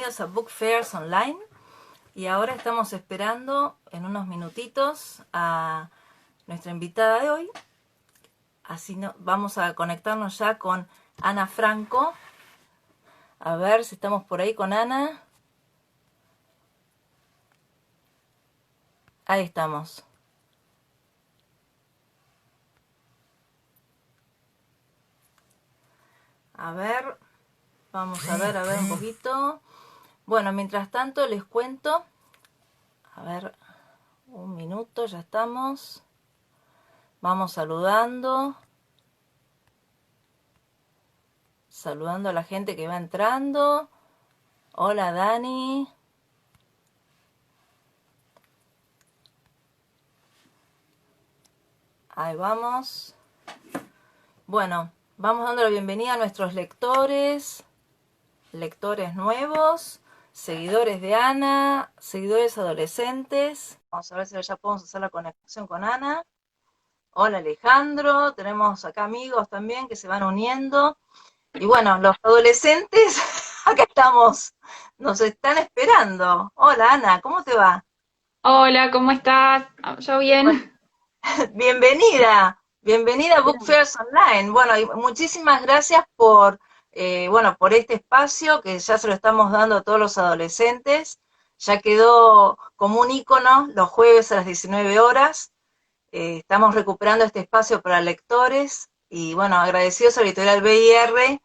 bienvenidos a Book Fairs Online. Y ahora estamos esperando en unos minutitos a nuestra invitada de hoy. Así vamos a conectarnos ya con Ana Franco. A ver si estamos por ahí con Ana. Ahí estamos. A ver, vamos a ver un poquito. Bueno, mientras tanto les cuento. A ver, un minuto, ya estamos. Vamos saludando a la gente que va entrando. Hola Dani. Ahí vamos. Bueno, vamos dando la bienvenida a nuestros lectores nuevos, seguidores de Ana, seguidores adolescentes. Vamos a ver si ya podemos hacer la conexión con Ana. Hola Alejandro, tenemos acá amigos también que se van uniendo. Y bueno, los adolescentes, acá estamos, nos están esperando. Hola Ana, ¿cómo te va? Hola, ¿cómo estás? ¿Yo bien? Bienvenida a Book Fairs Online. Bueno, y muchísimas gracias por este espacio que ya se lo estamos dando a todos los adolescentes. Ya quedó como un ícono los jueves a las 19 horas. Estamos recuperando este espacio para lectores y bueno, agradecidos a la editorial BIR,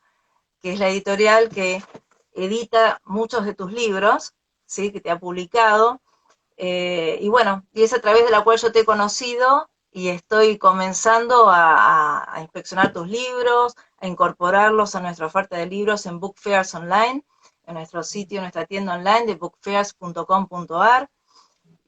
que es la editorial que edita muchos de tus libros, ¿sí? Que te ha publicado. Y bueno, y es a través de la cual yo te he conocido y estoy comenzando a inspeccionar tus libros, a incorporarlos a nuestra oferta de libros en Book Fairs Online, en nuestro sitio, en nuestra tienda online de bookfairs.com.ar.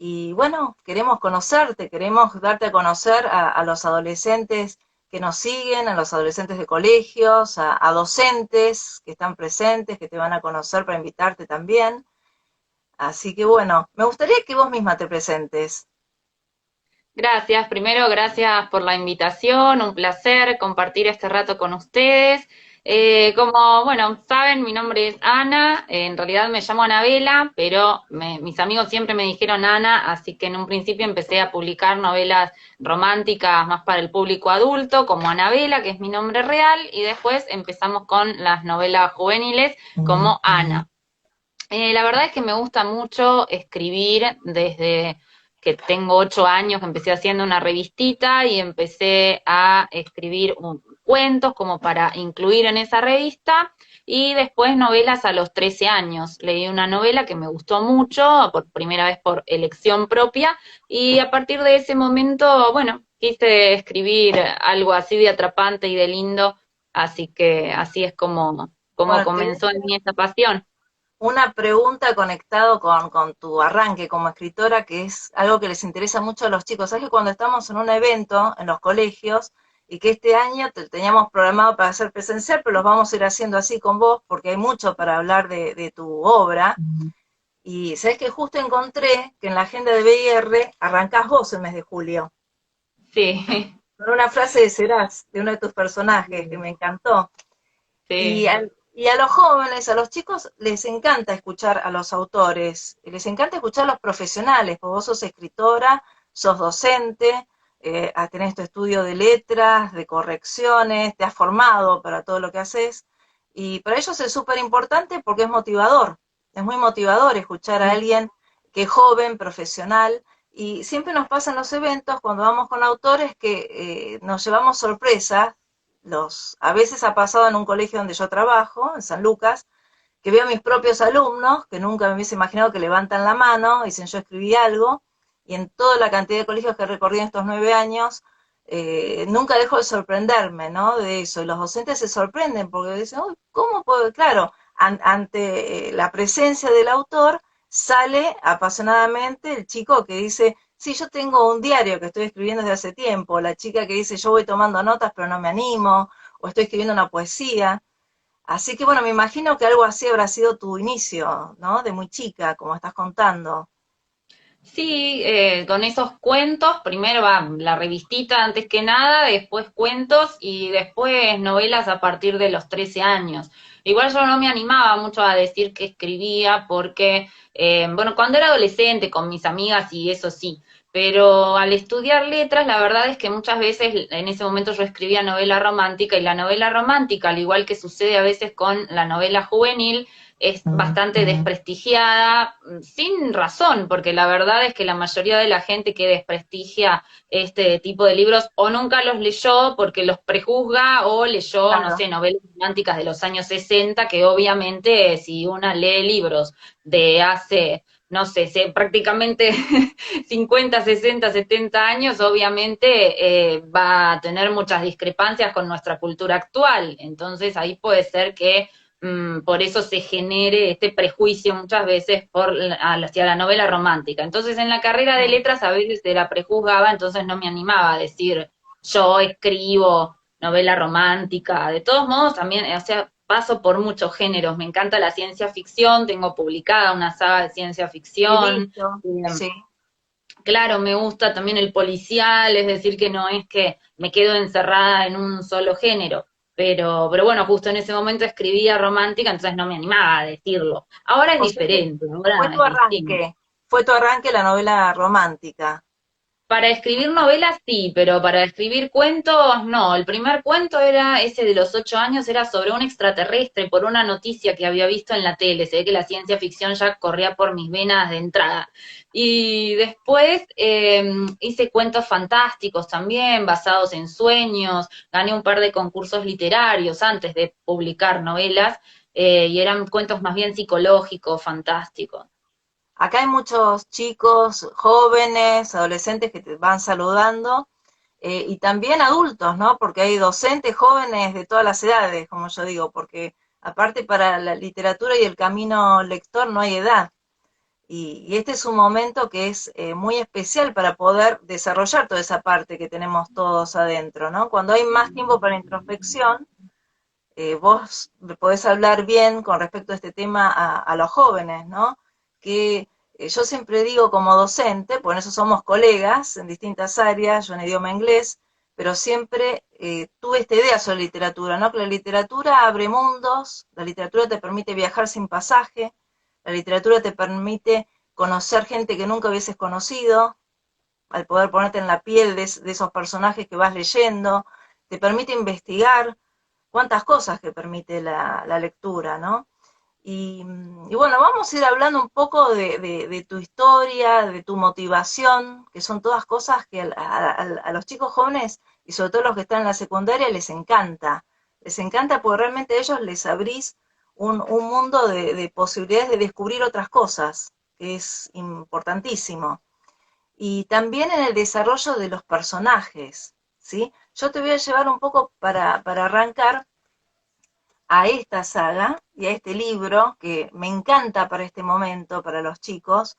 Y bueno, queremos conocerte, queremos darte a conocer a los adolescentes que nos siguen, a los adolescentes de colegios, a docentes que están presentes, que te van a conocer para invitarte también. Así que bueno, me gustaría que vos misma te presentes. Gracias. Primero, gracias por la invitación. Un placer compartir este rato con ustedes. Como, bueno, saben, mi nombre es Ana. En realidad me llamo Anabela, pero mis amigos siempre me dijeron Ana, así que en un principio empecé a publicar novelas románticas más para el público adulto, como Anabela, que es mi nombre real, y después empezamos con las novelas juveniles como Ana. La verdad es que me gusta mucho escribir desde que tengo 8 años, que empecé haciendo una revistita y empecé a escribir cuentos como para incluir en esa revista y después novelas a los 13 años. Leí una novela que me gustó mucho, por primera vez por elección propia, y a partir de ese momento, bueno, quise escribir algo así de atrapante y de lindo, así que así es como Bueno, te voy a comenzó en hacer mí esta pasión. una pregunta conectado con tu arranque como escritora, que es algo que les interesa mucho a los chicos. ¿Sabes que cuando estamos en un evento en los colegios, y que este año teníamos programado para hacer presencial, pero los vamos a ir haciendo así con vos, porque hay mucho para hablar de tu obra, y sabes que justo encontré que en la agenda de BIR arrancás vos el mes de julio, Sí, con una frase de Serás, de uno de tus personajes, que me encantó. sí. Y a los jóvenes, a los chicos, les encanta escuchar a los autores, les encanta escuchar a los profesionales, porque vos sos escritora, sos docente, tenés tu estudio de letras, de correcciones, te has formado para todo lo que haces, y para ellos es súper importante porque es muy motivador escuchar a alguien que es joven, profesional, y siempre nos pasa en los eventos cuando vamos con autores que nos llevamos sorpresas. A veces ha pasado en un colegio donde yo trabajo, en San Lucas, que veo a mis propios alumnos, que nunca me hubiese imaginado que levantan la mano, dicen yo escribí algo, y en toda la cantidad de colegios que he recorrido en estos 9 años, nunca dejo de sorprenderme, ¿no? De eso, y los docentes se sorprenden porque dicen, uy, ¿cómo puedo? Claro, ante la presencia del autor, sale apasionadamente el chico que dice, sí, yo tengo un diario que estoy escribiendo desde hace tiempo, la chica que dice, yo voy tomando notas pero no me animo, o estoy escribiendo una poesía. Así que bueno, me imagino que algo así habrá sido tu inicio, ¿no? De muy chica, como estás contando. Sí, con esos cuentos, primero va la revistita antes que nada, después cuentos y después novelas a partir de los 13 años. Igual yo no me animaba mucho a decir que escribía porque, bueno, cuando era adolescente con mis amigas y eso sí, pero al estudiar letras, la verdad es que muchas veces en ese momento yo escribía novela romántica y la novela romántica, al igual que sucede a veces con la novela juvenil, es bastante desprestigiada, sin razón, porque la verdad es que la mayoría de la gente que desprestigia este tipo de libros o nunca los leyó porque los prejuzga o leyó, no Claro, sé, novelas románticas de los años 60, que obviamente si una lee libros de hace, no sé, prácticamente 50, 60, 70 años, obviamente va a tener muchas discrepancias con nuestra cultura actual. Entonces ahí puede ser que por eso se genere este prejuicio muchas veces hacia la novela romántica. Entonces en la carrera de letras a veces se la prejuzgaba, entonces no me animaba a decir yo escribo novela romántica. De todos modos también, o sea, paso por muchos géneros. Me encanta la ciencia ficción, tengo publicada una saga de ciencia he ficción. visto, sí. Claro, me gusta también el policial, es decir, que no es que me quedo encerrada en un solo género, pero bueno, justo en ese momento escribía romántica, entonces no me animaba a decirlo. Ahora es O sea que diferente, ahora es distinto. fue tu arranque la novela romántica. Para escribir novelas sí, pero para escribir cuentos no. El primer cuento era ese de los 8 años, era sobre un extraterrestre por una noticia que había visto en la tele. Se ve que la ciencia ficción ya corría por mis venas de entrada. Y después hice cuentos fantásticos también, basados en sueños. Gané un par de concursos literarios antes de publicar novelas, y eran cuentos más bien psicológicos, fantásticos. Acá hay muchos chicos, jóvenes, adolescentes que te van saludando y también adultos, ¿no? Porque hay docentes jóvenes de todas las edades, como yo digo, porque aparte para la literatura y el camino lector no hay edad. Y este es un momento que es muy especial para poder desarrollar toda esa parte que tenemos todos adentro, ¿no? Cuando hay más tiempo para introspección, vos podés hablar bien con respecto a este tema a los jóvenes, ¿no? Que yo siempre digo como docente, por eso somos colegas en distintas áreas, yo en idioma inglés, pero siempre tuve esta idea sobre literatura, ¿no? Que la literatura abre mundos, la literatura te permite viajar sin pasaje, la literatura te permite conocer gente que nunca hubieses conocido, al poder ponerte en la piel de esos personajes que vas leyendo, te permite investigar, cuántas cosas que permite la lectura, ¿no? Y, bueno, vamos a ir hablando un poco de tu historia, de tu motivación, que son todas cosas que a los chicos jóvenes y sobre todo los que están en la secundaria les encanta porque realmente a ellos les abrís un mundo de posibilidades de descubrir otras cosas, que es importantísimo. Y también en el desarrollo de los personajes, ¿sí? Yo te voy a llevar un poco para arrancar a esta saga y a este libro que me encanta para este momento, para los chicos.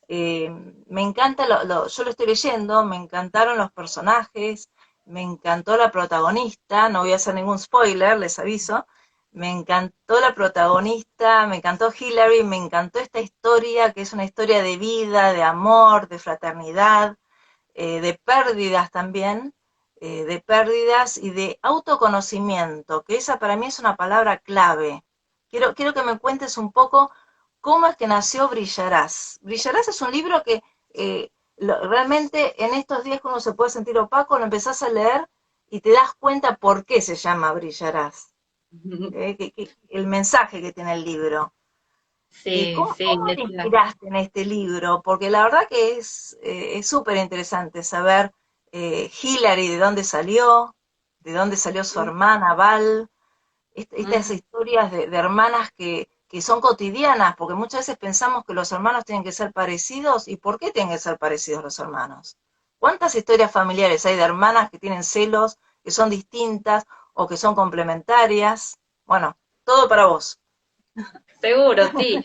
Me encanta, yo lo estoy leyendo, me encantaron los personajes, me encantó la protagonista, no voy a hacer ningún spoiler, les aviso, me encantó la protagonista, me encantó Hillary, me encantó esta historia que es una historia de vida, de amor, de fraternidad, de pérdidas también, de pérdidas y de autoconocimiento, que esa para mí es una palabra clave. Quiero que me cuentes un poco cómo es que nació Brillarás. Brillarás es un libro que realmente en estos días que uno se puede sentir opaco, lo empezás a leer y te das cuenta por qué se llama Brillarás, el mensaje que tiene el libro. Sí, sí, ¿Cómo te inspiraste en este libro? Porque la verdad que es súper interesante saber Hillary de dónde salió su hermana Val, estas historias de hermanas que son cotidianas, porque muchas veces pensamos que los hermanos tienen que ser parecidos, ¿y por qué tienen que ser parecidos los hermanos? ¿Cuántas historias familiares hay de hermanas que tienen celos, que son distintas o que son complementarias? Bueno, todo para vos. seguro, sí.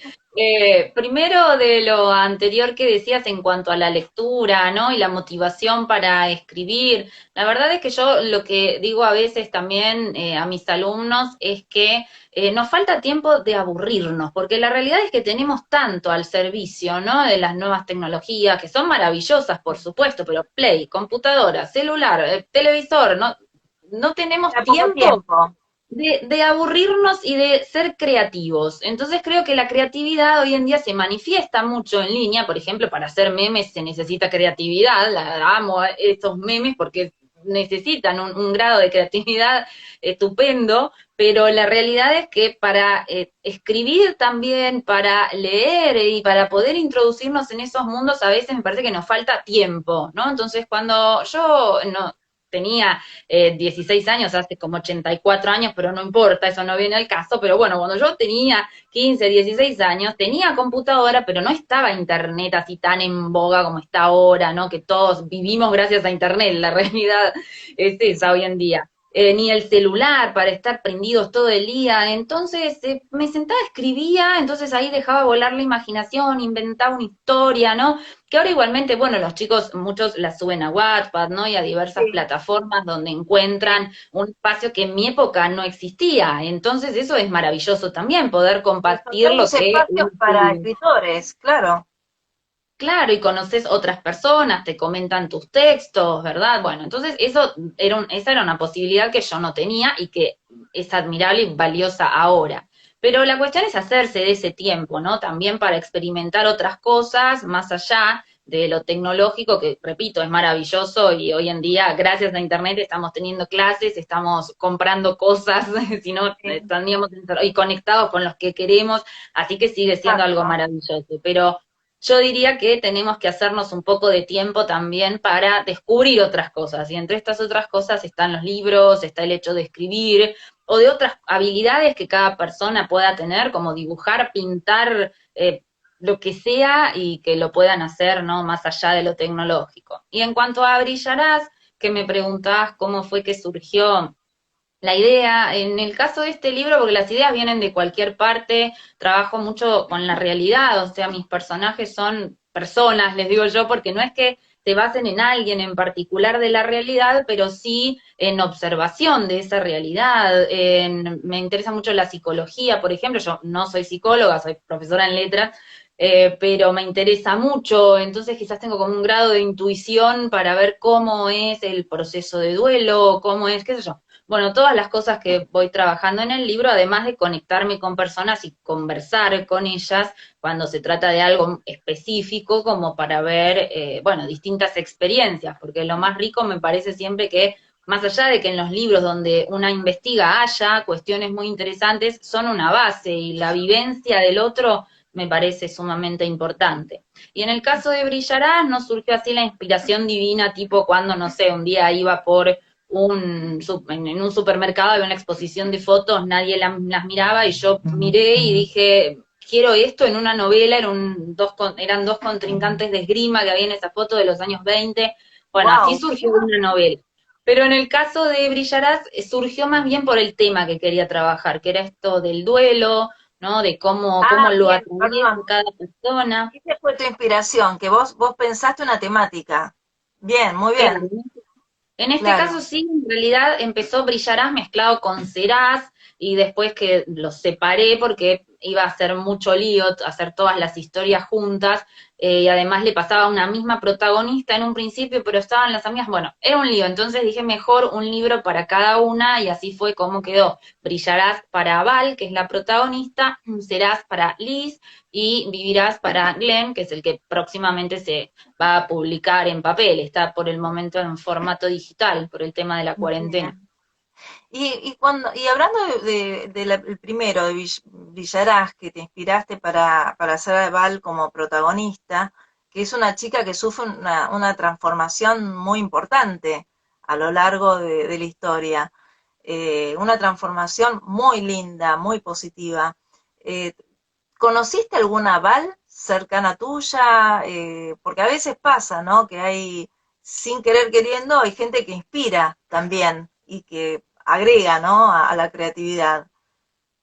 Primero de lo anterior que decías en cuanto a la lectura, ¿no? Y la motivación para escribir. La verdad es que yo lo que digo a veces también a mis alumnos es que nos falta tiempo de aburrirnos, porque la realidad es que tenemos tanto al servicio, ¿no? De las nuevas tecnologías, que son maravillosas, por supuesto, pero play, computadora, celular, televisor, no, no tenemos Era poco tiempo tiempo. de aburrirnos y de ser creativos. Entonces creo que la creatividad hoy en día se manifiesta mucho en línea. Por ejemplo, para hacer memes se necesita creatividad. Amo estos memes porque necesitan un grado de creatividad estupendo, pero la realidad es que para escribir también, para leer y para poder introducirnos en esos mundos, a veces me parece que nos falta tiempo, ¿no? Entonces, cuando yo no tenía 16 años, hace como 84 años, pero no importa, eso no viene al caso, pero bueno, cuando yo tenía 15, 16 años, tenía computadora, pero no estaba internet así tan en boga como está ahora, ¿no? Que todos vivimos gracias a internet, la realidad es esa hoy en día. Ni el celular para estar prendidos todo el día, entonces me sentaba, escribía, entonces ahí dejaba volar la imaginación, inventaba una historia, ¿no? Que ahora igualmente, bueno, los chicos, muchos las suben a Wattpad, ¿no? Y a diversas Sí, plataformas donde sí. encuentran un espacio que en mi época no existía. Entonces eso es maravilloso también, poder Son compartir todos lo que espacios para escritores, claro. claro, y conoces otras personas, te comentan tus textos, ¿verdad? Bueno, entonces eso esa era una posibilidad que yo no tenía y que es admirable y valiosa ahora. Pero la cuestión es hacerse de ese tiempo, ¿no? También para experimentar otras cosas más allá de lo tecnológico, que repito, es maravilloso y hoy en día, gracias a Internet, estamos teniendo clases, estamos comprando cosas, si no, Sí, estaríamos y conectados con los que queremos, así que sigue siendo algo exacto. maravilloso. Pero yo diría que tenemos que hacernos un poco de tiempo también para descubrir otras cosas. Y entre estas otras cosas están los libros, está el hecho de escribir o de otras habilidades que cada persona pueda tener, como dibujar, pintar, lo que sea y que lo puedan hacer, ¿no? Más allá de lo tecnológico. Y en cuanto a Brillarás, que me preguntabas cómo fue que surgió la idea, en el caso de este libro, porque las ideas vienen de cualquier parte, trabajo mucho con la realidad, o sea, mis personajes son personas, les digo yo, porque no es que se basen en alguien en particular de la realidad, pero sí en observación de esa realidad. Me interesa mucho la psicología, por ejemplo, yo no soy psicóloga, soy profesora en letras, pero me interesa mucho, entonces quizás tengo como un grado de intuición para ver cómo es el proceso de duelo, cómo es, qué sé yo, bueno, todas las cosas que voy trabajando en el libro, además de conectarme con personas y conversar con ellas cuando se trata de algo específico, como para ver, bueno, distintas experiencias, porque lo más rico me parece siempre que, más allá de que en los libros donde una investiga haya cuestiones muy interesantes, son una base y la vivencia del otro me parece sumamente importante. Y en el caso de Brillarás, no surgió así la inspiración divina, tipo cuando, no sé, un día iba por en un supermercado había una exposición de fotos, nadie las miraba y yo miré y dije, quiero esto en una novela, eran dos contrincantes de esgrima que había en esa foto de los años 20. Bueno, así Wow. surgió una novela. Pero en el caso de Brillarás surgió más bien por el tema que quería trabajar, que era esto del duelo, ¿no? De cómo Ah, lo bien, atraviesa perdón. cada persona. Esa fue tu inspiración, que vos pensaste una temática. Bien, muy Claro, bien, en este caso claro. sí, en realidad empezó Brillarás mezclado con Serás y después que los separé porque iba a hacer mucho lío hacer todas las historias juntas y además le pasaba a una misma protagonista en un principio, pero estaban las amigas, bueno, era un lío, entonces dije mejor un libro para cada una y así fue como quedó. Brillarás para Val, que es la protagonista, Serás para Liz y Vivirás para Glenn, que es el que próximamente se va a publicar en papel, está por el momento en formato digital por el tema de la cuarentena. Bien. Y hablando el primero, de Villarás, que te inspiraste para hacer a Val como protagonista, que es una chica que sufre una transformación muy importante a lo largo de la historia. Una transformación muy linda, muy positiva. Eh, ¿Conociste alguna Val cercana tuya? Porque a veces pasa, ¿no? Que hay, sin querer queriendo, hay gente que inspira también y que agrega, ¿no? A la creatividad.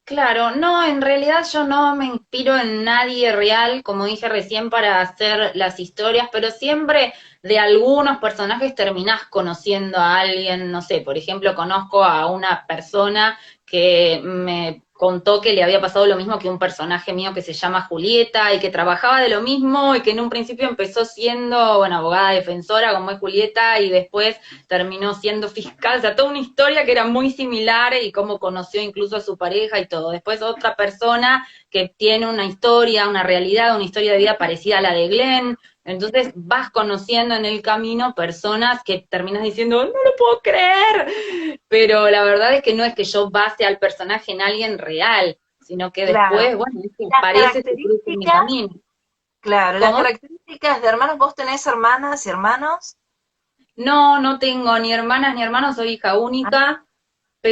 Claro, no, en realidad yo no me inspiro en nadie real, como dije recién, para hacer las historias, pero siempre de algunos personajes terminás conociendo a alguien, no sé, por ejemplo, conozco a una persona que me contó que le había pasado lo mismo que un personaje mío que se llama Julieta y que trabajaba de lo mismo y que en un principio empezó siendo, bueno, abogada defensora como es Julieta y después terminó siendo fiscal, o sea, toda una historia que era muy similar y cómo conoció incluso a su pareja y todo. Después otra persona que tiene una historia, una realidad, una historia de vida parecida a la de Glenn. Entonces vas conociendo en el camino personas que terminas diciendo, no lo puedo creer, pero la verdad es que no es que yo base al personaje en alguien real, sino que Claro. después, bueno, es que Las aparece, se cruza en mi características, camino. claro, las ¿Cómo? características de hermanos, ¿vos tenés hermanas y hermanos? No, no tengo ni hermanas ni hermanos, soy hija Ah, única,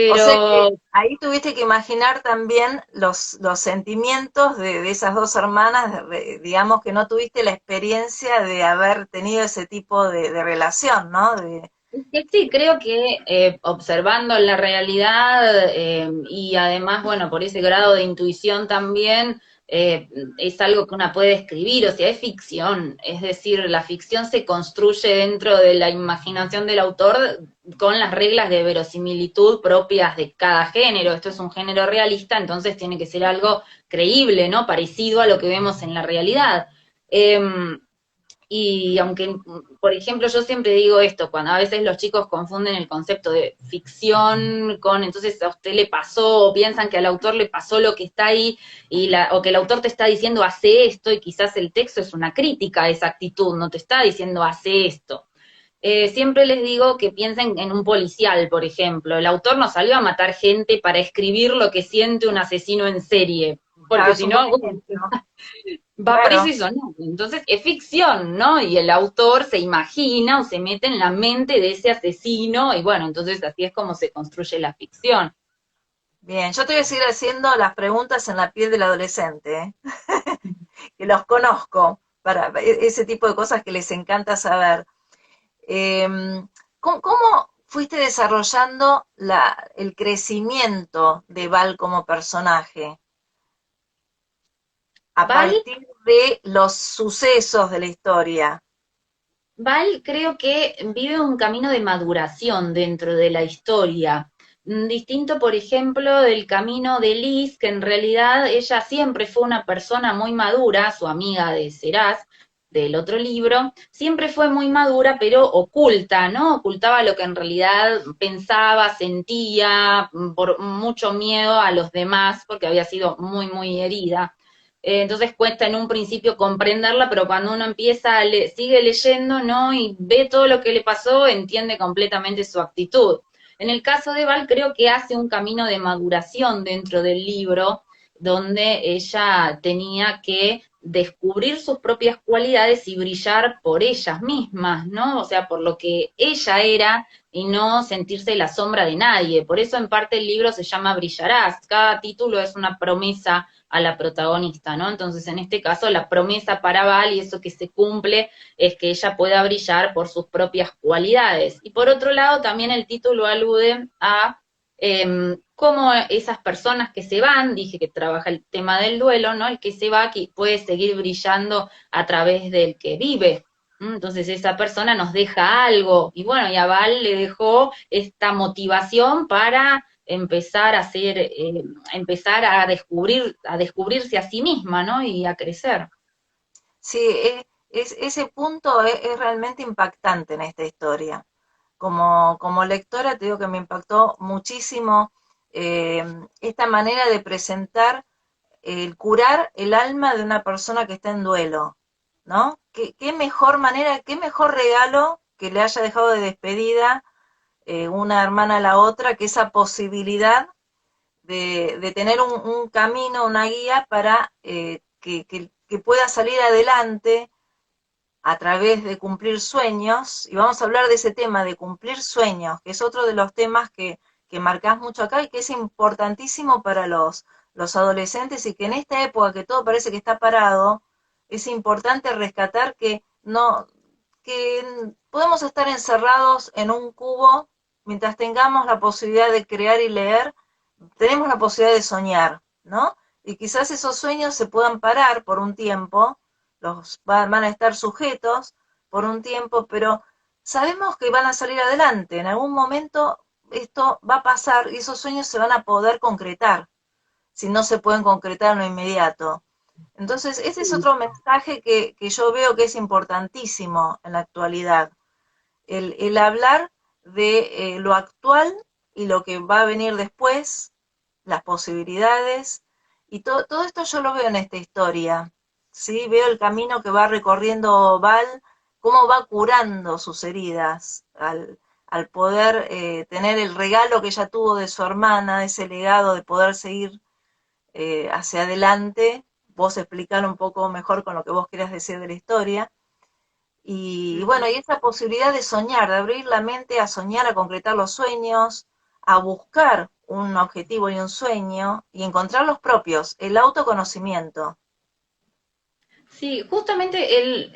o sea que pero ahí tuviste que imaginar también los sentimientos de esas dos hermanas, digamos que no tuviste la experiencia de haber tenido ese tipo de relación, ¿no? es que sí, creo que observando la realidad y además, bueno, por ese grado de intuición también, es algo que una puede escribir, o sea, es ficción, es decir, la ficción se construye dentro de la imaginación del autor con las reglas de verosimilitud propias de cada género. Esto es un género realista, entonces tiene que ser algo creíble, ¿no? Parecido a lo que vemos en la realidad. Y aunque, por ejemplo, yo siempre digo esto, cuando a veces los chicos confunden el concepto de ficción con, entonces a usted le pasó, o piensan que al autor le pasó lo que está ahí, o que el autor te está diciendo hace esto, y quizás el texto es una crítica a esa actitud, no te está diciendo hace esto. Siempre les digo que piensen en un policial, por ejemplo. El autor no salió a matar gente para escribir lo que siente un asesino en serie, Claro, porque es si un buen no, ejemplo. va Claro, preciso, ¿no? Entonces es ficción, ¿no? Y el autor se imagina o se mete en la mente de ese asesino y bueno, entonces así es como se construye la ficción. bien, yo te voy a seguir haciendo las preguntas en la piel del adolescente, ¿eh? Que los conozco, para ese tipo de cosas que les encanta saber. ¿Cómo fuiste desarrollando el crecimiento de Val como personaje a Val, partir de los sucesos de la historia? Val creo que vive un camino de maduración dentro de la historia. Distinto, por ejemplo, del camino de Liz, que en realidad ella siempre fue una persona muy madura, su amiga de Serás, del otro libro, siempre fue muy madura, pero oculta, ¿no? Ocultaba lo que en realidad pensaba, sentía, por mucho miedo a los demás, porque había sido muy, muy herida. Entonces cuesta en un principio comprenderla, pero cuando uno empieza sigue leyendo, ¿no? Y ve todo lo que le pasó, entiende completamente su actitud. En el caso de Val, creo que hace un camino de maduración dentro del libro, donde ella tenía que descubrir sus propias cualidades y brillar por ellas mismas, ¿no? O sea, por lo que ella era y no sentirse la sombra de nadie. Por eso en parte el libro se llama Brillarás. Cada título es una promesa a la protagonista, ¿no? Entonces, en este caso, la promesa para Val y eso que se cumple es que ella pueda brillar por sus propias cualidades. Y por otro lado, también el título alude a cómo esas personas que se van, dije que trabaja el tema del duelo, ¿no? El que se va, que puede seguir brillando a través del que vive. Entonces esa persona nos deja algo, y bueno, y a Val le dejó esta motivación para empezar a hacer, empezar a descubrirse a sí misma, ¿no? Y a crecer. Sí, ese punto es realmente impactante en esta historia. Como lectora te digo que me impactó muchísimo eh, esta manera de presentar el curar el alma de una persona que está en duelo, ¿no? Qué mejor manera, qué mejor regalo que le haya dejado de despedida una hermana a la otra que esa posibilidad de tener un camino, una guía para que pueda salir adelante a través de cumplir sueños, y vamos a hablar de ese tema de cumplir sueños, que es otro de los temas que marcás mucho acá y que es importantísimo para los adolescentes y que en esta época que todo parece que está parado, es importante rescatar que no, que podemos estar encerrados en un cubo mientras tengamos la posibilidad de crear y leer, tenemos la posibilidad de soñar, ¿no? Y quizás esos sueños se puedan parar por un tiempo, van a estar sujetos por un tiempo, pero sabemos que van a salir adelante. En algún momento esto va a pasar y esos sueños se van a poder concretar. si no se pueden concretar en lo inmediato. Entonces, ese es otro mensaje que yo veo que es importantísimo en la actualidad, el hablar de lo actual y lo que va a venir después, las posibilidades, y todo esto yo lo veo en esta historia, ¿sí? Veo el camino que va recorriendo Val, cómo va curando sus heridas al poder tener el regalo que ella tuvo de su hermana, ese legado de poder seguir hacia adelante, vos explicar un poco mejor con lo que vos querías decir de la historia, y bueno, y esa posibilidad de soñar, de abrir la mente a soñar, a concretar los sueños, a buscar un objetivo y un sueño, y encontrar los propios, el autoconocimiento. Sí, justamente él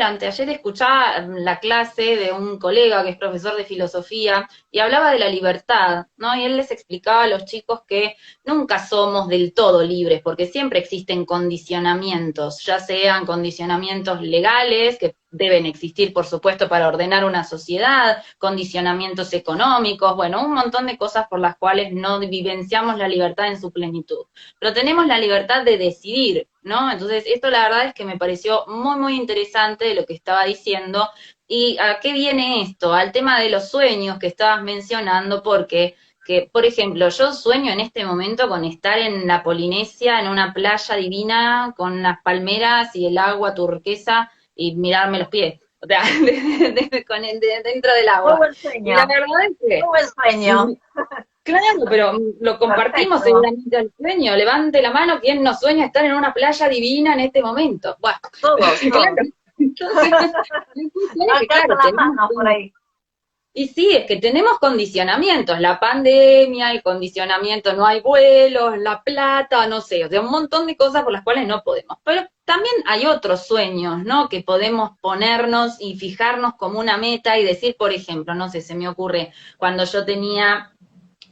anteayer escuchaba la clase de un colega que es profesor de filosofía y hablaba de la libertad, ¿no? Y él les explicaba a los chicos que nunca somos del todo libres, porque siempre existen condicionamientos, ya sean condicionamientos legales, que deben existir, por supuesto, para ordenar una sociedad, condicionamientos económicos, bueno, un montón de cosas por las cuales no vivenciamos la libertad en su plenitud. Pero tenemos la libertad de decidir, ¿no? Entonces, esto la verdad es que me pareció muy, muy interesante de lo que estaba diciendo. ¿Y a qué viene esto? Al tema de los sueños que estabas mencionando, porque que, por ejemplo, yo sueño en este momento con estar en la Polinesia, en una playa divina, con las palmeras y el agua turquesa y mirarme los pies. O sea, dentro del Muy agua. buen Y la sueño, verdad es muy que buen sueño, claro, pero lo compartimos perfecto, seguramente al sueño. Levante la mano quien no sueña estar en una playa divina en este momento. Bueno, todos, todos. claro. Entonces, la cuestión No es que, alcanzan claro, las tenemos manos por ahí. y sí, es que tenemos condicionamientos, la pandemia, el condicionamiento, no hay vuelos, la plata, no sé, o sea, un montón de cosas por las cuales no podemos. Pero también hay otros sueños, ¿no? Que podemos ponernos y fijarnos como una meta y decir, por ejemplo, no sé, se me ocurre, cuando yo tenía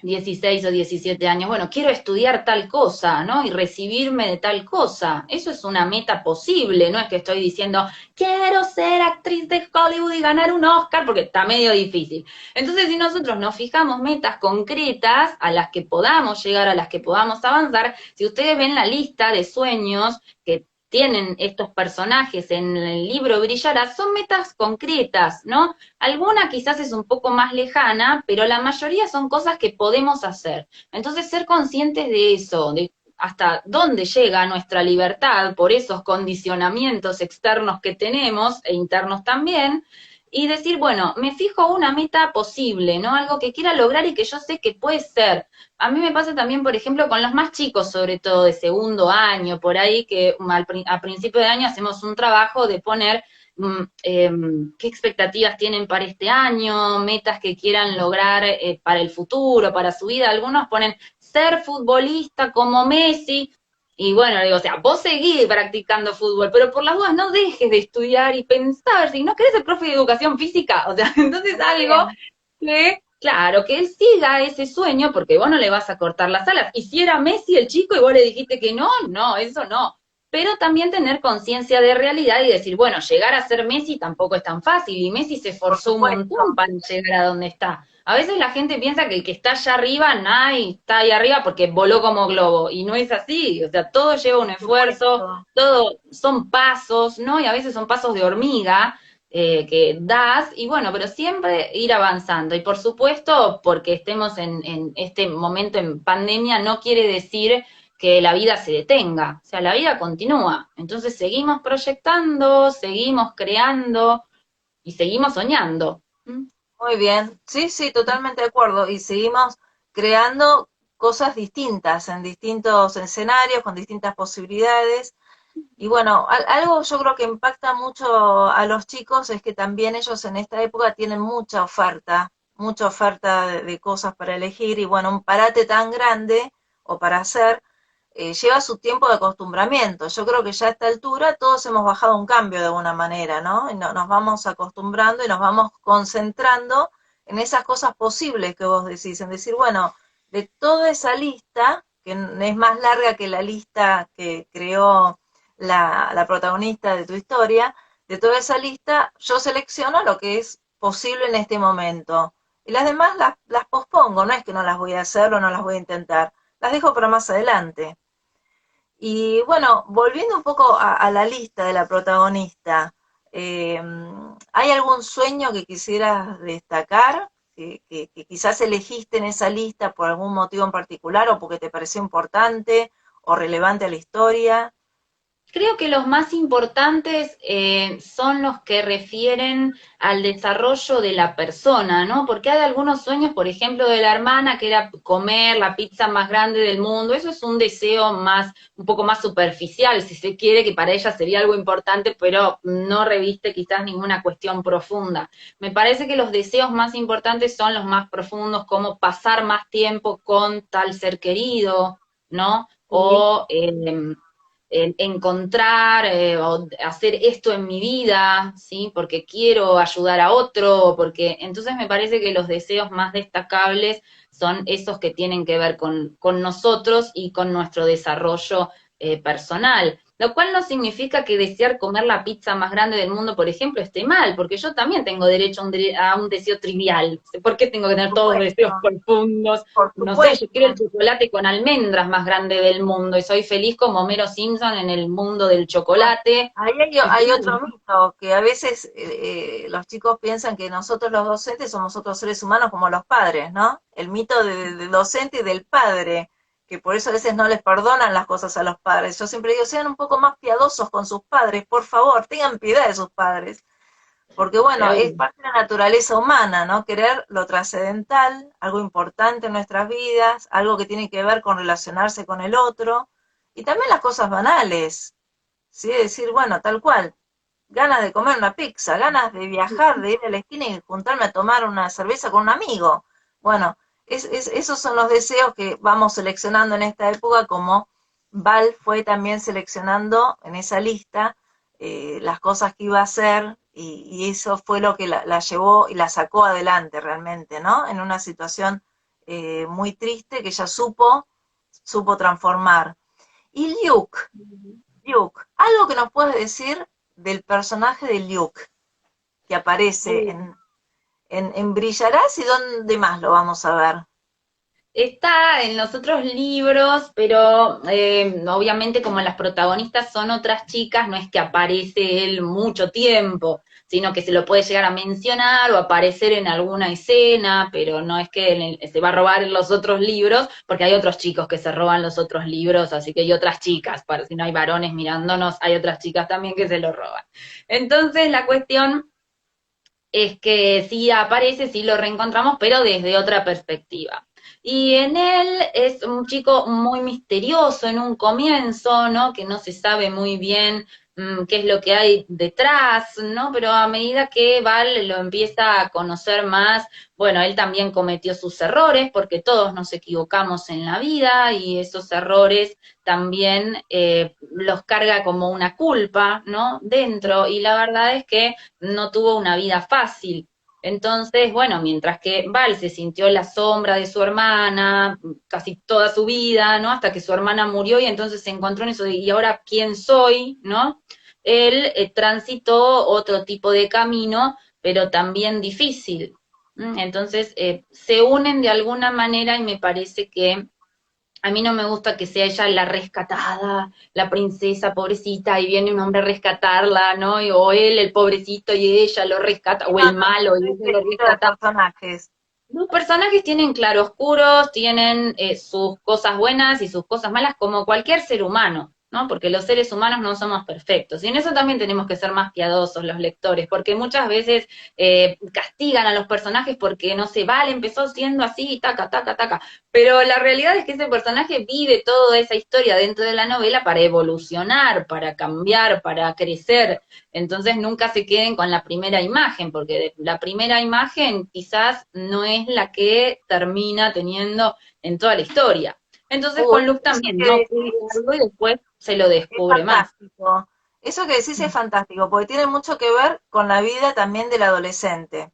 16 o 17 años, bueno, quiero estudiar tal cosa, ¿no? Y recibirme de tal cosa. Eso es una meta posible, no es que estoy diciendo, quiero ser actriz de Hollywood y ganar un Oscar, porque está medio difícil. Entonces, si nosotros nos fijamos metas concretas a las que podamos llegar, a las que podamos avanzar, si ustedes ven la lista de sueños que tienen estos personajes en el libro Brillará, son metas concretas, ¿no? Alguna quizás es un poco más lejana, pero la mayoría son cosas que podemos hacer. Entonces, ser conscientes de eso, de hasta dónde llega nuestra libertad por esos condicionamientos externos que tenemos e internos también, y decir, bueno, me fijo una meta posible, ¿no? Algo que quiera lograr y que yo sé que puede ser. A mí me pasa también, por ejemplo, con los más chicos, sobre todo de segundo año, por ahí, que a principio de año hacemos un trabajo de poner qué expectativas tienen para este año, metas que quieran lograr para el futuro, para su vida. Algunos ponen ser futbolista como Messi. Y bueno, digo, o sea, vos seguís practicando fútbol, pero por las dudas no dejes de estudiar y pensar, si no querés ser profe de educación física, o sea, entonces Muy algo bien, que, claro, que él siga ese sueño, porque vos no le vas a cortar las alas. Y si era Messi el chico y vos le dijiste que no, no, eso no. Pero también tener conciencia de realidad y decir, bueno, llegar a ser Messi tampoco es tan fácil, y Messi se por esforzó un supuesto, montón para llegar a donde está. A veces la gente piensa que el que está allá arriba, nadie está ahí arriba porque voló como globo, y no es así, o sea, todo lleva un por esfuerzo, supuesto. todo son pasos, ¿no? Y a veces son pasos de hormiga, que das, y bueno, pero siempre ir avanzando. Y por supuesto, porque estemos en este momento en pandemia, no quiere decir que la vida se detenga, o sea, la vida continúa. Entonces seguimos proyectando, seguimos creando y seguimos soñando. ¿Mm? Muy bien, sí, sí, totalmente de acuerdo. Y seguimos creando cosas distintas en distintos escenarios, con distintas posibilidades. Y bueno, algo yo creo que impacta mucho a los chicos es que también ellos en esta época tienen mucha oferta de cosas para elegir y bueno, un parate tan grande o para hacer lleva su tiempo de acostumbramiento. Yo creo que ya a esta altura todos hemos bajado un cambio de alguna manera, ¿no? Y nos vamos acostumbrando y nos vamos concentrando en esas cosas posibles que vos decís, en decir, bueno, de toda esa lista, que es más larga que la lista que creó la protagonista de tu historia, de toda esa lista, yo selecciono lo que es posible en este momento. Y las demás las pospongo, no es que no las voy a hacer o no las voy a intentar, las dejo para más adelante. Y bueno, volviendo un poco a la lista de la protagonista, eh, ¿hay algún sueño que quisieras destacar? Que quizás elegiste en esa lista por algún motivo en particular o porque te pareció importante o relevante a la historia. Creo que los más importantes son los que refieren al desarrollo de la persona, ¿no? Porque hay algunos sueños, por ejemplo, de la hermana que era comer la pizza más grande del mundo. Eso es un deseo más, un poco más superficial, si se quiere, que para ella sería algo importante, pero no reviste quizás ninguna cuestión profunda. Me parece que los deseos más importantes son los más profundos, como pasar más tiempo con tal ser querido, ¿no? Sí. O encontrar o hacer esto en mi vida, ¿sí? Porque quiero ayudar a otro, porque entonces me parece que los deseos más destacables son esos que tienen que ver con nosotros y con nuestro desarrollo personal. Lo cual no significa que desear comer la pizza más grande del mundo, por ejemplo, esté mal, porque yo también tengo derecho a un deseo trivial. ¿Por qué tengo que Por tener todos deseos supuesto, profundos? por No sé, yo quiero el supuesto. chocolate con almendras más grande del mundo y soy feliz como Homero Simpson en el mundo del Bueno, chocolate. ahí hay otro mito, que a veces los chicos piensan que nosotros los docentes somos otros seres humanos como los padres, ¿no? El mito del docente y del padre, que por eso a veces no les perdonan las cosas a los padres. Yo siempre digo, sean un poco más piadosos con sus padres, por favor, tengan piedad de sus padres. Porque bueno, es Obvio. parte de la naturaleza humana, ¿no? Querer lo trascendental, algo importante en nuestras vidas, algo que tiene que ver con relacionarse con el otro, y también las cosas banales, ¿sí? Decir, bueno, tal cual, ganas de comer una pizza, ganas de viajar, de ir a la esquina y juntarme a tomar una cerveza con un amigo. Bueno, esos son los deseos que vamos seleccionando en esta época, como Val fue también seleccionando en esa lista las cosas que iba a hacer y eso fue lo que la llevó y la sacó adelante realmente, ¿no? En una situación muy triste que ella supo transformar. Y Luke, algo que nos puedes decir del personaje de Luke que aparece en Brillarás y dónde más lo vamos a ver. Está en los otros libros, pero obviamente como las protagonistas son otras chicas, no es que aparece él mucho tiempo, sino que se lo puede llegar a mencionar o aparecer en alguna escena, pero no es que se va a robar en los otros libros, porque hay otros chicos que se roban los otros libros, así que hay otras chicas, para si no hay varones mirándonos, hay otras chicas también que se lo roban. Entonces la cuestión es que sí aparece, sí lo reencontramos, pero desde otra perspectiva. Y en él es un chico muy misterioso en un comienzo, ¿no? Que no se sabe muy bien qué es lo que hay detrás, ¿no? Pero a medida que Val lo empieza a conocer más, bueno, él también cometió sus errores, porque todos nos equivocamos en la vida y esos errores también los carga como una culpa, ¿no? Dentro, y la verdad es que no tuvo una vida fácil. Entonces, bueno, mientras que Val se sintió la sombra de su hermana casi toda su vida, ¿no? Hasta que su hermana murió y entonces se encontró en eso de, ¿y ahora quién soy? ¿No? Él transitó otro tipo de camino, pero también difícil. Entonces, se unen de alguna manera y me parece que a mí no me gusta que sea ella la rescatada, la princesa pobrecita, y viene un hombre a rescatarla, ¿no? O él, el pobrecito, y ella lo rescata, Sí, o no, el no, malo, y no ella ese lo estilo de rescata. personajes. Los personajes tienen claroscuros, tienen sus cosas buenas y sus cosas malas, como cualquier ser humano, ¿no? Porque los seres humanos no somos perfectos. Y en eso también tenemos que ser más piadosos los lectores, porque muchas veces castigan a los personajes porque, no sé, vale, empezó siendo así, taca, taca, taca. Pero la realidad es que ese personaje vive toda esa historia dentro de la novela para evolucionar, para cambiar, para crecer. Entonces nunca se queden con la primera imagen, porque la primera imagen quizás no es la que termina teniendo en toda la historia. Entonces con Luke Eso también, que no ocurre decís algo y después se lo es descubre más. fantástico. Eso que decís es fantástico, porque tiene mucho que ver con la vida también del adolescente.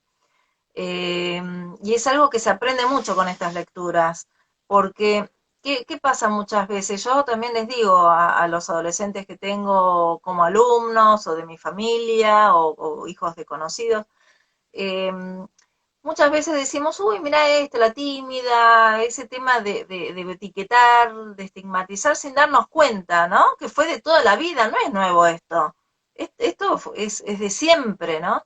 Eh, y es algo que se aprende mucho con estas lecturas, porque ¿qué pasa muchas veces? Yo también les digo a los adolescentes que tengo como alumnos o de mi familia o hijos de conocidos, eh, muchas veces decimos, uy, mira esto, la tímida, ese tema de etiquetar, de estigmatizar sin darnos cuenta, ¿no? Que fue de toda la vida, no es nuevo esto. Esto es de siempre, ¿no?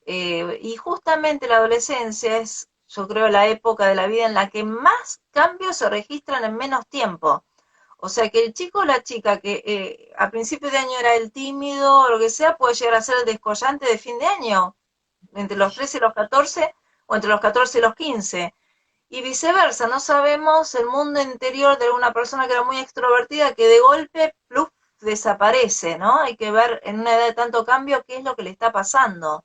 Y justamente la adolescencia es, yo creo, la época de la vida en la que más cambios se registran en menos tiempo. O sea que el chico o la chica que a principio de año era el tímido o lo que sea, puede llegar a ser el descollante de fin de año, entre los 13 y los 14 o entre los 14 y los 15. Y viceversa, no sabemos el mundo interior de una persona que era muy extrovertida que de golpe, pluf, desaparece, ¿no? Hay que ver en una edad de tanto cambio qué es lo que le está pasando.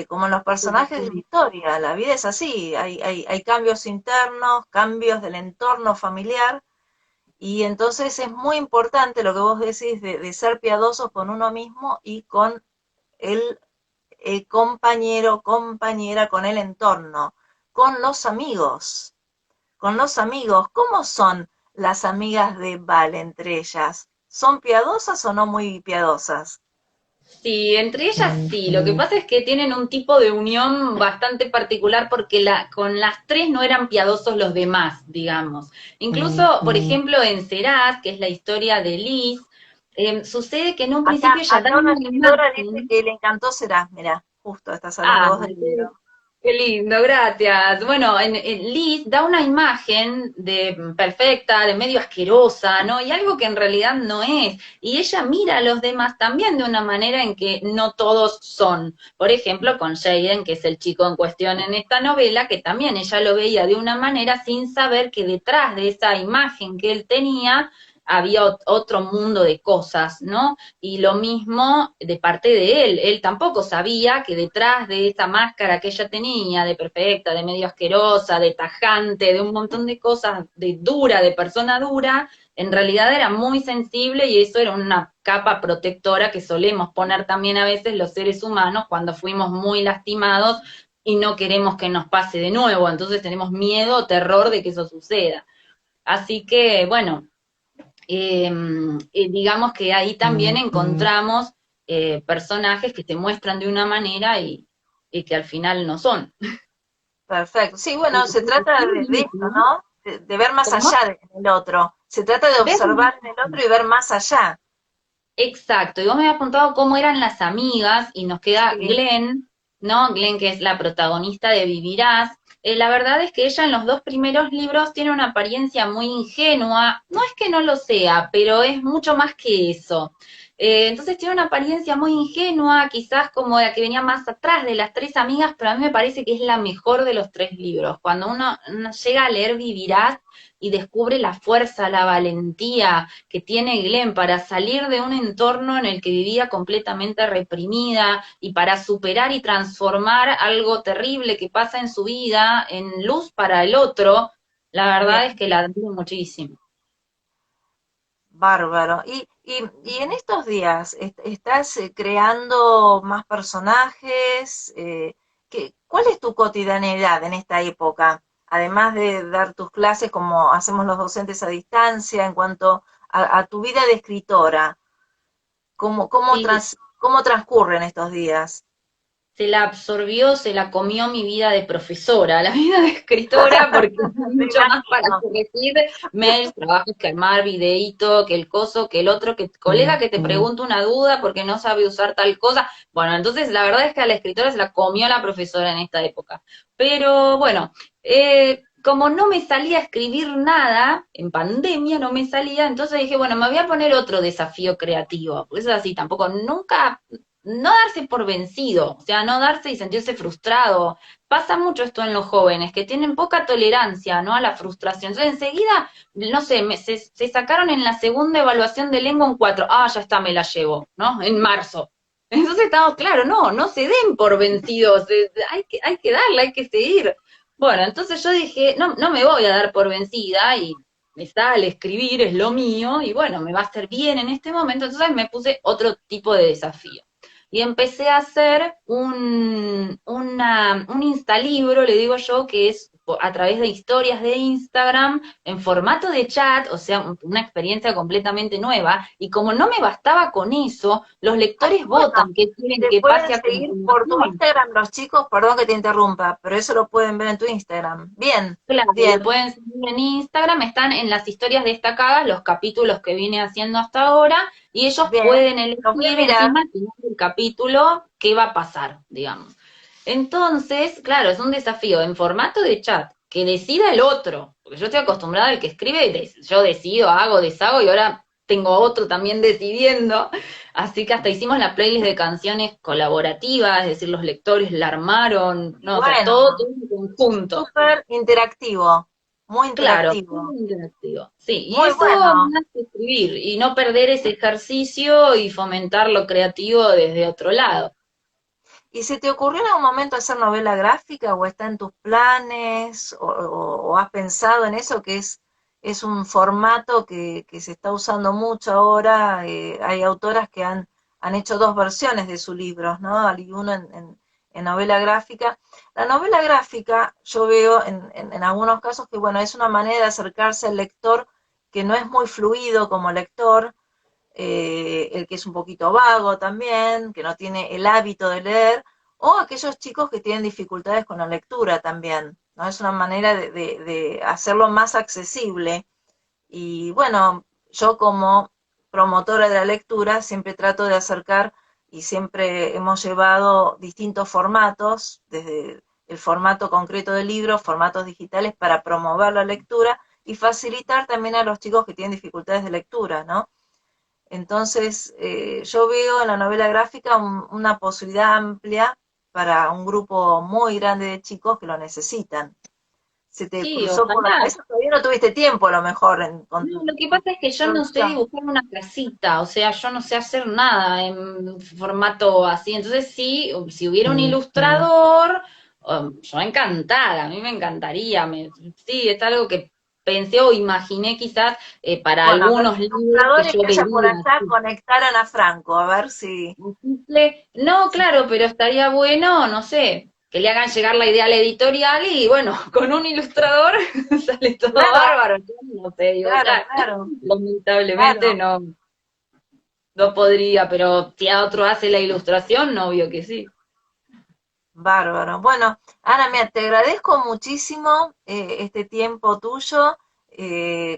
Como en los personajes de la historia, la vida es así, hay cambios internos, cambios del entorno familiar, y entonces es muy importante lo que vos decís de ser piadosos con uno mismo y con el compañero, compañera, con el entorno, con los amigos, con los amigos. ¿Cómo son las amigas de Val entre ellas? ¿Son piadosas o no muy piadosas? Sí, entre ellas sí. Lo que pasa es que tienen un tipo de unión bastante particular porque con las tres no eran piadosos los demás, digamos. Incluso, por ejemplo, en Serás, que es la historia de Liz, sucede que en un principio ella da Acá una una escritora dice imagen. que le encantó Será, mirá, justo estás hablando Ah, vos del libro. qué lindo, gracias. Bueno, en Liz da una imagen de perfecta, de medio asquerosa, ¿no? Y algo que en realidad no es. Y ella mira a los demás también de una manera en que no todos son. Por ejemplo, con Jaden, que es el chico en cuestión en esta novela, que también ella lo veía de una manera sin saber que detrás de esa imagen que él tenía había otro mundo de cosas, ¿no? Y lo mismo de parte de él tampoco sabía que detrás de esa máscara que ella tenía, de perfecta, de medio asquerosa, de tajante, de un montón de cosas, de dura, de persona dura, en realidad era muy sensible y eso era una capa protectora que solemos poner también a veces los seres humanos cuando fuimos muy lastimados y no queremos que nos pase de nuevo, entonces tenemos miedo o terror de que eso suceda. Así que, bueno, digamos que ahí también encontramos personajes que te muestran de una manera y que al final no son. Perfecto. Sí, bueno, se trata de esto, ¿no? De ver más ¿Cómo? allá en el otro. Se trata de ¿Ves? observar en el otro y ver más allá. Exacto, y vos me habías preguntado cómo eran las amigas, y nos queda Sí. Glenn, ¿no? Glenn, que es la protagonista de Vivirás. La verdad es que ella en los dos primeros libros tiene una apariencia muy ingenua, no es que no lo sea, pero es mucho más que eso. Entonces tiene una apariencia muy ingenua, quizás como la que venía más atrás de las tres amigas, pero a mí me parece que es la mejor de los tres libros. Cuando uno llega a leer Vivirás y descubre la fuerza, la valentía, que tiene Glenn para salir de un entorno en el que vivía completamente reprimida y para superar y transformar algo terrible que pasa en su vida en luz para el otro, la verdad es Bien, que la admiro muchísimo. bárbaro. Y en estos días, ¿estás creando más personajes? ¿Cuál es tu cotidianidad en esta época? Además de dar tus clases como hacemos los docentes a distancia, en cuanto a tu vida de escritora, Sí, cómo transcurren estos días? se la absorbió, se la comió mi vida de profesora, la vida de escritora, porque hay Me mucho más para imagino. corregir, mails, trabajos que armar, videíto, que el coso, que el otro, que colega que te pregunta una duda porque no sabe usar tal cosa. Bueno, entonces la verdad es que a la escritora se la comió la profesora en esta época. Pero bueno, como no me salía a escribir nada, en pandemia no me salía, entonces dije, bueno, me voy a poner otro desafío creativo. Pues es así, tampoco, nunca no darse por vencido, o sea, no darse y sentirse frustrado. Pasa mucho esto en los jóvenes, que tienen poca tolerancia, ¿no? A la frustración. Entonces, enseguida, no sé, se sacaron en la segunda evaluación de lengua un 4. Ah, ya está, me la llevo, ¿no? En marzo. Entonces estamos, claro, no se den por vencidos, hay que darle, hay que seguir. Bueno, entonces yo dije, no me voy a dar por vencida y me sale escribir, es lo mío, y bueno, me va a hacer bien en este momento, entonces me puse otro tipo de desafío y empecé a hacer un instalibro, le digo yo, que es a través de historias de Instagram en formato de chat, o sea, una experiencia completamente nueva, y como no me bastaba con eso, los Ay, lectores qué bueno. votan qué quieren Te que pueden pase a seguir por tu continuación. Instagram los chicos, perdón que te interrumpa, pero eso lo pueden ver en tu Instagram. Bien, Claro, bien, me pueden seguir en Instagram, están en las historias destacadas los capítulos que vine haciendo hasta ahora, y ellos bien. pueden Los voy a elegir mirar. encima al final del capítulo qué va a pasar, digamos. Entonces, claro, es un desafío en formato de chat, que decida el otro, porque yo estoy acostumbrada al que escribe, yo decido, hago, deshago, y ahora tengo otro también decidiendo, así que hasta hicimos la playlist de canciones colaborativas, es decir, los lectores la armaron, no, o sea, todo Bueno, en conjunto. súper interactivo, muy Claro, interactivo. muy interactivo. Sí, y Muy eso bueno. más que escribir, y no perder ese ejercicio y fomentar lo creativo desde otro lado. ¿Y se te ocurrió en algún momento hacer novela gráfica o está en tus planes o has pensado en eso que es un formato que se está usando mucho ahora? Hay autoras que han hecho dos versiones de sus libros, ¿no? Y uno en novela gráfica. La novela gráfica yo veo en algunos casos que, bueno, es una manera de acercarse al lector que no es muy fluido como lector, el que es un poquito vago también, que no tiene el hábito de leer, o aquellos chicos que tienen dificultades con la lectura también, ¿no? Es una manera de hacerlo más accesible. Y bueno, yo como promotora de la lectura siempre trato de acercar y siempre hemos llevado distintos formatos, desde el formato concreto del libro, formatos digitales para promover la lectura y facilitar también a los chicos que tienen dificultades de lectura, ¿no? Entonces, yo veo en la novela gráfica una posibilidad amplia para un grupo muy grande de chicos que lo necesitan. ¿Se te Sí, cruzó por la ojalá. cabeza? Todavía no tuviste tiempo a lo mejor con No, tu, lo que tu pasa es que yo no sé producción. dibujar una casita, o sea, yo no sé hacer nada en formato así. Entonces, sí, si hubiera un ilustrador, yo encantada, a mí me encantaría. Sí, es algo que pensé o imaginé quizás para Bueno, a ver, algunos libros que ilustradores yo que haya por vería. allá conectaran a Franco, a ver No, si claro, pero estaría bueno, no sé, que le hagan llegar la idea al editorial y bueno, con un ilustrador sale todo claro, bárbaro. Yo no sé claro, dibujar. claro, Lamentablemente claro. no, no podría, pero si a otro hace la ilustración, obvio que sí. Bárbaro. Bueno, Ana, mira, te agradezco muchísimo este tiempo tuyo.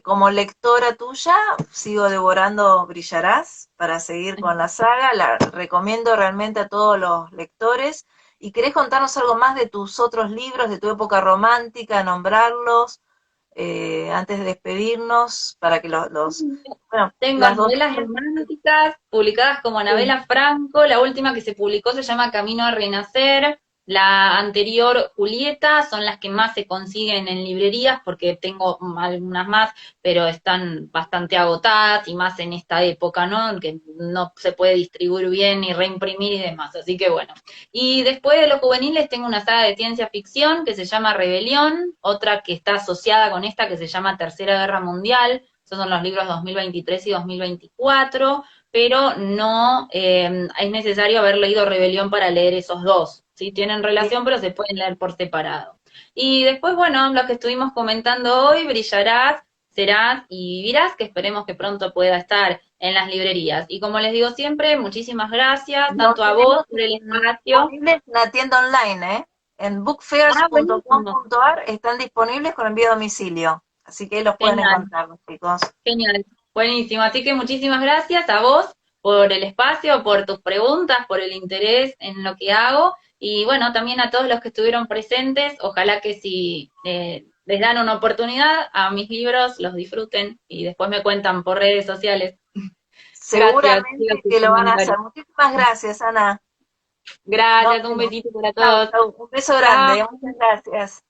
Como lectora tuya, sigo devorando Brillarás para seguir con la saga. La recomiendo realmente a todos los lectores. ¿Y querés contarnos algo más de tus otros libros, de tu época romántica, nombrarlos antes de despedirnos, para que bueno, Tengo las novelas docentes. románticas publicadas como Sí. Anabela Franco, la última que se publicó se llama Camino a Renacer, la anterior Julieta, son las que más se consiguen en librerías porque tengo algunas más, pero están bastante agotadas y más en esta época, ¿no? Que no se puede distribuir bien ni reimprimir y demás, así que bueno. Y después de los juveniles tengo una saga de ciencia ficción que se llama Rebelión, otra que está asociada con esta que se llama Tercera Guerra Mundial, esos son los libros 2023 y 2024, pero no es necesario haber leído Rebelión para leer esos dos. Sí, tienen relación, pero se pueden leer por separado. Y después, bueno, lo que estuvimos comentando hoy, Brillarás, Serás y Vivirás, que esperemos que pronto pueda estar en las librerías. Y como les digo siempre, muchísimas gracias, Los tanto a vos tenemos por el espacio. disponibles en la tienda online, ¿eh? En Ah, buenísimo, bookfairs.com.ar están disponibles con envío a domicilio. Así que ahí los pueden genial. encontrar, los chicos. Genial, buenísimo. Así que muchísimas gracias a vos por el espacio, por tus preguntas, por el interés en lo que hago. Y bueno, también a todos los que estuvieron presentes, ojalá que si les dan una oportunidad a mis libros, los disfruten y después me cuentan por redes sociales. Gracias, sigo Seguramente sus que lo van a hacer. comentarios. Muchísimas gracias, Ana. Nos Gracias, un vemos. besito para Chau, todos. chau. Un beso Chao. grande. Muchas gracias.